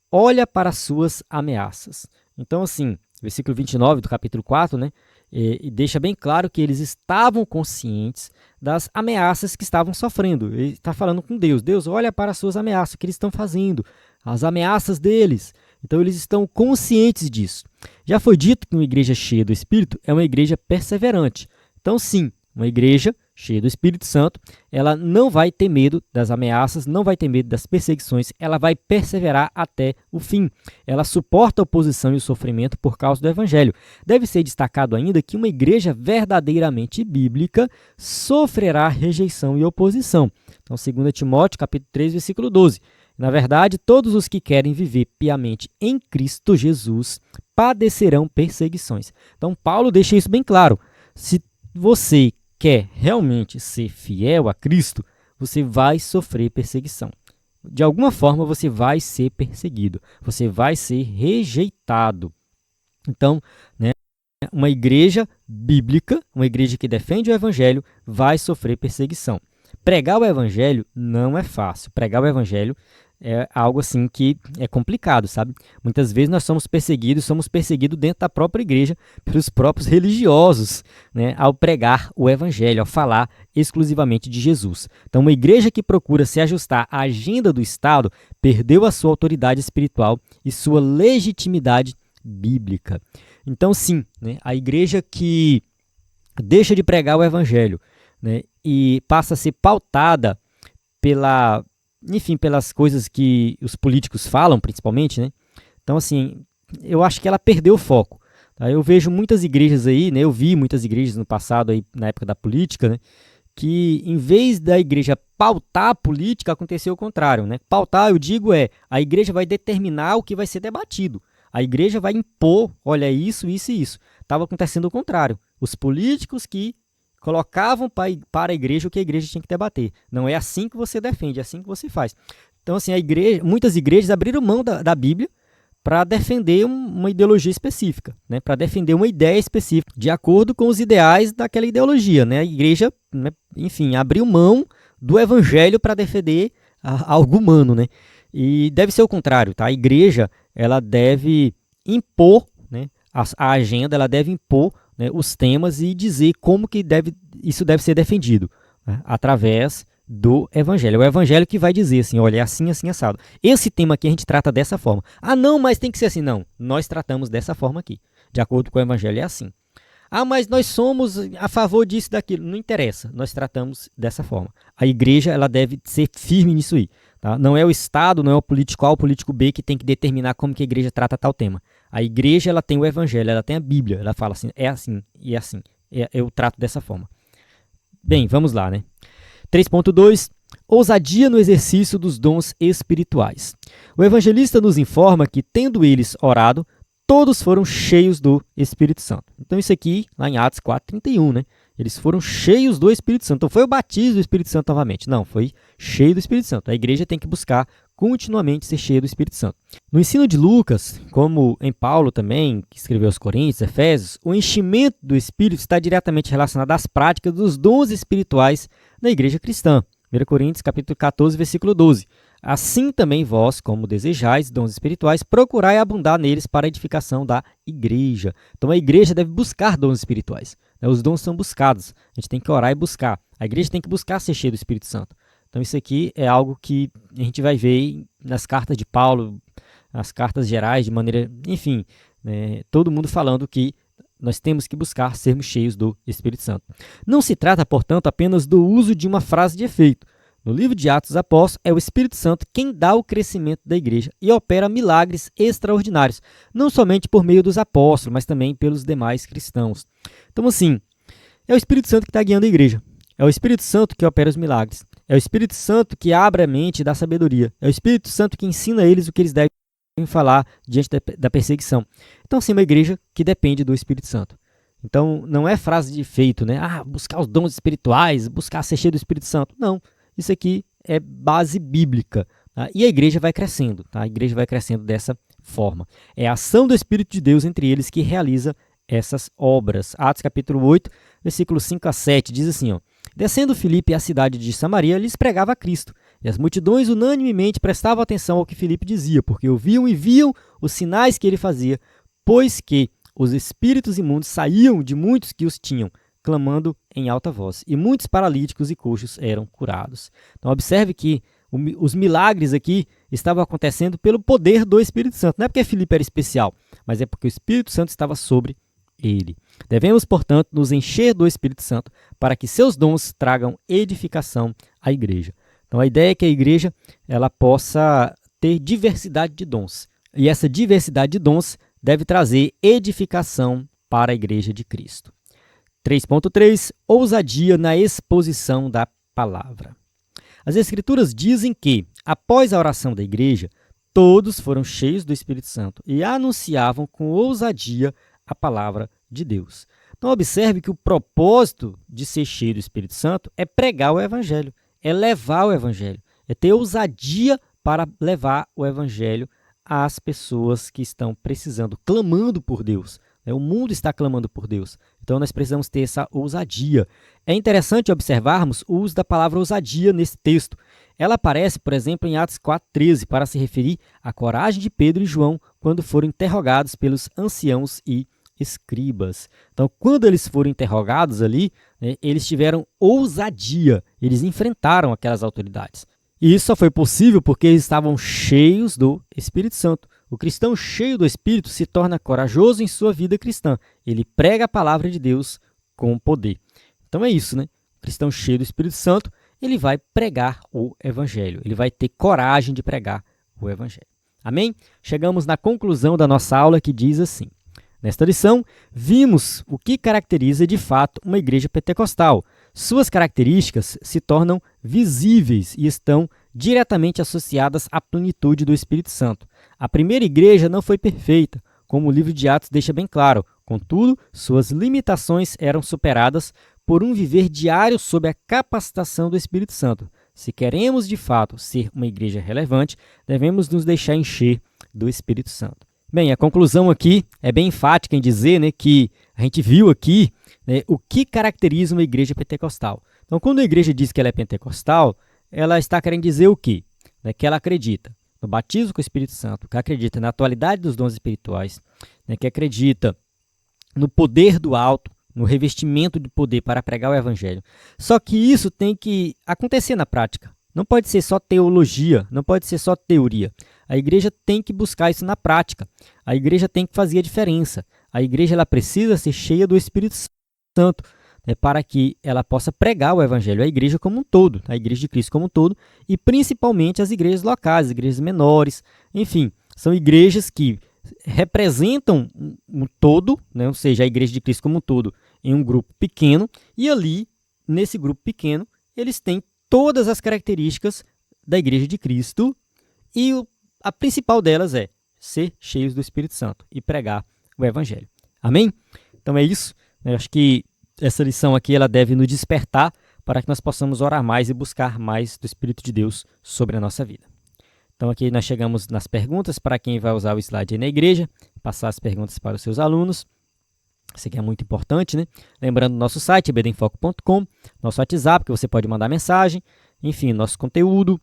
Olha para as suas ameaças. Então, assim, versículo 29 do capítulo 4, né, e deixa bem claro que eles estavam conscientes das ameaças que estavam sofrendo. Ele está falando com Deus. Deus, olha para as suas ameaças, o que eles estão fazendo, as ameaças deles. Então, eles estão conscientes disso. Já foi dito que uma igreja cheia do Espírito é uma igreja perseverante. Então, sim, uma igreja cheia do Espírito Santo, ela não vai ter medo das ameaças, não vai ter medo das perseguições, ela vai perseverar até o fim. Ela suporta a oposição e o sofrimento por causa do Evangelho. Deve ser destacado ainda que uma igreja verdadeiramente bíblica sofrerá rejeição e oposição. Então, 2 Timóteo, capítulo 3, versículo 12. Na verdade, todos os que querem viver piamente em Cristo Jesus padecerão perseguições. Então, Paulo deixa isso bem claro. Se você quer realmente ser fiel a Cristo, você vai sofrer perseguição. De alguma forma, você vai ser perseguido, você vai ser rejeitado. Então, né, uma igreja bíblica, uma igreja que defende o evangelho, vai sofrer perseguição. Pregar o evangelho não é fácil. Pregar o evangelho é algo assim que é complicado, sabe? Muitas vezes nós somos perseguidos dentro da própria igreja pelos próprios religiosos, né, ao pregar o evangelho, ao falar exclusivamente de Jesus. Então, uma igreja que procura se ajustar à agenda do Estado perdeu a sua autoridade espiritual e sua legitimidade bíblica. Então, sim, né, a igreja que deixa de pregar o evangelho, né, e passa a ser pautada pelas coisas que os políticos falam, principalmente, né? Então, assim, eu acho que ela perdeu o foco. Tá? Eu vejo muitas igrejas aí, né? Eu vi muitas igrejas no passado, aí, na época da política, né? Que em vez da igreja pautar a política, aconteceu o contrário, né? Pautar, eu digo, a igreja vai determinar o que vai ser debatido. A igreja vai impor, olha, isso, isso e isso. Estava acontecendo o contrário. Os políticos que colocavam para a igreja o que a igreja tinha que debater. Não é assim que você defende, é assim que você faz. Então, assim, muitas igrejas abriram mão da Bíblia para defender uma ideologia específica, né? Para defender uma ideia específica, de acordo com os ideais daquela ideologia. Né? A igreja, né, enfim, abriu mão do evangelho para defender algo humano. Né? E deve ser o contrário. Tá? A igreja ela deve impor, né, a agenda, ela deve impor, né, os temas e dizer como que isso deve ser defendido, né, através do evangelho. É o evangelho que vai dizer assim, olha, é assim, assim, assado. Esse tema aqui a gente trata dessa forma. Ah, não, mas tem que ser assim. Não, nós tratamos dessa forma aqui. De acordo com o evangelho é assim. Ah, mas nós somos a favor disso e daquilo. Não interessa, nós tratamos dessa forma. A igreja ela deve ser firme nisso aí. Tá? Não é o Estado, não é o político A ou o político B que tem que determinar como que a igreja trata tal tema. A igreja ela tem o evangelho, ela tem a Bíblia. Ela fala assim, é assim e é assim. Eu trato dessa forma. Bem, vamos lá, né? 3.2. Ousadia no exercício dos dons espirituais. O evangelista nos informa que, tendo eles orado, todos foram cheios do Espírito Santo. Então isso aqui, lá em Atos 4:31, né? Eles foram cheios do Espírito Santo. Então foi o batismo do Espírito Santo novamente. Não, foi cheio do Espírito Santo. A igreja tem que buscar continuamente ser cheia do Espírito Santo. No ensino de Lucas, como em Paulo também, que escreveu aos Coríntios, Efésios, o enchimento do Espírito está diretamente relacionado às práticas dos dons espirituais na igreja cristã. 1 Coríntios capítulo 14, versículo 12. Assim também vós, como desejais dons espirituais, procurai abundar neles para a edificação da igreja. Então a igreja deve buscar dons espirituais. Os dons são buscados. A gente tem que orar e buscar. A igreja tem que buscar ser cheia do Espírito Santo. Então isso aqui é algo que a gente vai ver nas cartas de Paulo, nas cartas gerais, de maneira, enfim, né, todo mundo falando que nós temos que buscar sermos cheios do Espírito Santo. Não se trata, portanto, apenas do uso de uma frase de efeito. No livro de Atos dos Apóstolos, é o Espírito Santo quem dá o crescimento da igreja e opera milagres extraordinários, não somente por meio dos apóstolos, mas também pelos demais cristãos. Então, assim, é o Espírito Santo que está guiando a igreja. É o Espírito Santo que opera os milagres. É o Espírito Santo que abre a mente e dá sabedoria. É o Espírito Santo que ensina a eles o que eles devem falar diante da perseguição. Então, sim, uma igreja que depende do Espírito Santo. Então, não é frase de efeito, né? Ah, buscar os dons espirituais, buscar ser cheio do Espírito Santo. Não, isso aqui é base bíblica. Tá? E a igreja vai crescendo. Tá? A igreja vai crescendo dessa forma. É a ação do Espírito de Deus entre eles que realiza essas obras. Atos capítulo 8, versículos 5 a 7, diz assim, ó, descendo Filipe à cidade de Samaria, lhes pregava a Cristo. E as multidões unanimemente prestavam atenção ao que Filipe dizia, porque ouviam e viam os sinais que ele fazia, pois que os espíritos imundos saíam de muitos que os tinham, clamando em alta voz. E muitos paralíticos e coxos eram curados. Então observe que os milagres aqui estavam acontecendo pelo poder do Espírito Santo. Não é porque Filipe era especial, mas é porque o Espírito Santo estava sobre ele. Devemos, portanto, nos encher do Espírito Santo para que seus dons tragam edificação à igreja. Então, a ideia é que a igreja ela possa ter diversidade de dons. E essa diversidade de dons deve trazer edificação para a igreja de Cristo. 3.3. Ousadia na exposição da palavra. As Escrituras dizem que, após a oração da igreja, todos foram cheios do Espírito Santo e anunciavam com ousadia a palavra de Deus. Então, observe que o propósito de ser cheio do Espírito Santo é pregar o Evangelho, é levar o Evangelho, é ter ousadia para levar o Evangelho às pessoas que estão precisando, clamando por Deus. O mundo está clamando por Deus, então nós precisamos ter essa ousadia. É interessante observarmos o uso da palavra ousadia nesse texto. Ela aparece, por exemplo, em Atos 4:13, para se referir à coragem de Pedro e João quando foram interrogados pelos anciãos e escribas. Então, quando eles foram interrogados ali, né, eles tiveram ousadia, eles enfrentaram aquelas autoridades. E isso só foi possível porque eles estavam cheios do Espírito Santo. O cristão cheio do Espírito se torna corajoso em sua vida cristã. Ele prega a palavra de Deus com poder. Então é isso, né? O cristão cheio do Espírito Santo, ele vai pregar o Evangelho. Ele vai ter coragem de pregar o Evangelho. Amém? Chegamos na conclusão da nossa aula que diz assim. Nesta lição, vimos o que caracteriza de fato uma igreja pentecostal. Suas características se tornam visíveis e estão diretamente associadas à plenitude do Espírito Santo. A primeira igreja não foi perfeita, como o livro de Atos deixa bem claro. Contudo, suas limitações eram superadas por um viver diário sob a capacitação do Espírito Santo. Se queremos, de fato, ser uma igreja relevante, devemos nos deixar encher do Espírito Santo. Bem, a conclusão aqui é bem enfática em dizer, né, que a gente viu aqui, né, o que caracteriza uma igreja pentecostal. Então, quando a igreja diz que ela é pentecostal, ela está querendo dizer o quê? Né, que ela acredita no batismo com o Espírito Santo, que acredita na atualidade dos dons espirituais, né, que acredita no poder do alto, no revestimento de poder para pregar o evangelho. Só que isso tem que acontecer na prática. Não pode ser só teologia, não pode ser só teoria. A igreja tem que buscar isso na prática. A igreja tem que fazer a diferença. A igreja ela precisa ser cheia do Espírito Santo, né, para que ela possa pregar o evangelho. A igreja como um todo, a igreja de Cristo como um todo, e principalmente as igrejas locais, as igrejas menores. Enfim, são igrejas que representam um todo, né? Ou seja, a igreja de Cristo como um todo, em um grupo pequeno, e ali, nesse grupo pequeno, eles têm todas as características da igreja de Cristo, e a principal delas é ser cheios do Espírito Santo e pregar o evangelho. Amém? Então é isso. Eu acho que essa lição aqui ela deve nos despertar para que nós possamos orar mais e buscar mais do Espírito de Deus sobre a nossa vida. Então aqui nós chegamos nas perguntas para quem vai usar o slide aí na igreja, passar as perguntas para os seus alunos. Isso aqui é muito importante, né? Lembrando nosso site, ebdenfoco.com, nosso WhatsApp, que você pode mandar mensagem, enfim, nosso conteúdo,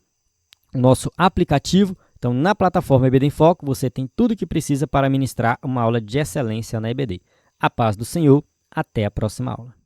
nosso aplicativo. Então, na plataforma EBD em Foco, você tem tudo o que precisa para ministrar uma aula de excelência na EBD. A paz do Senhor, até a próxima aula.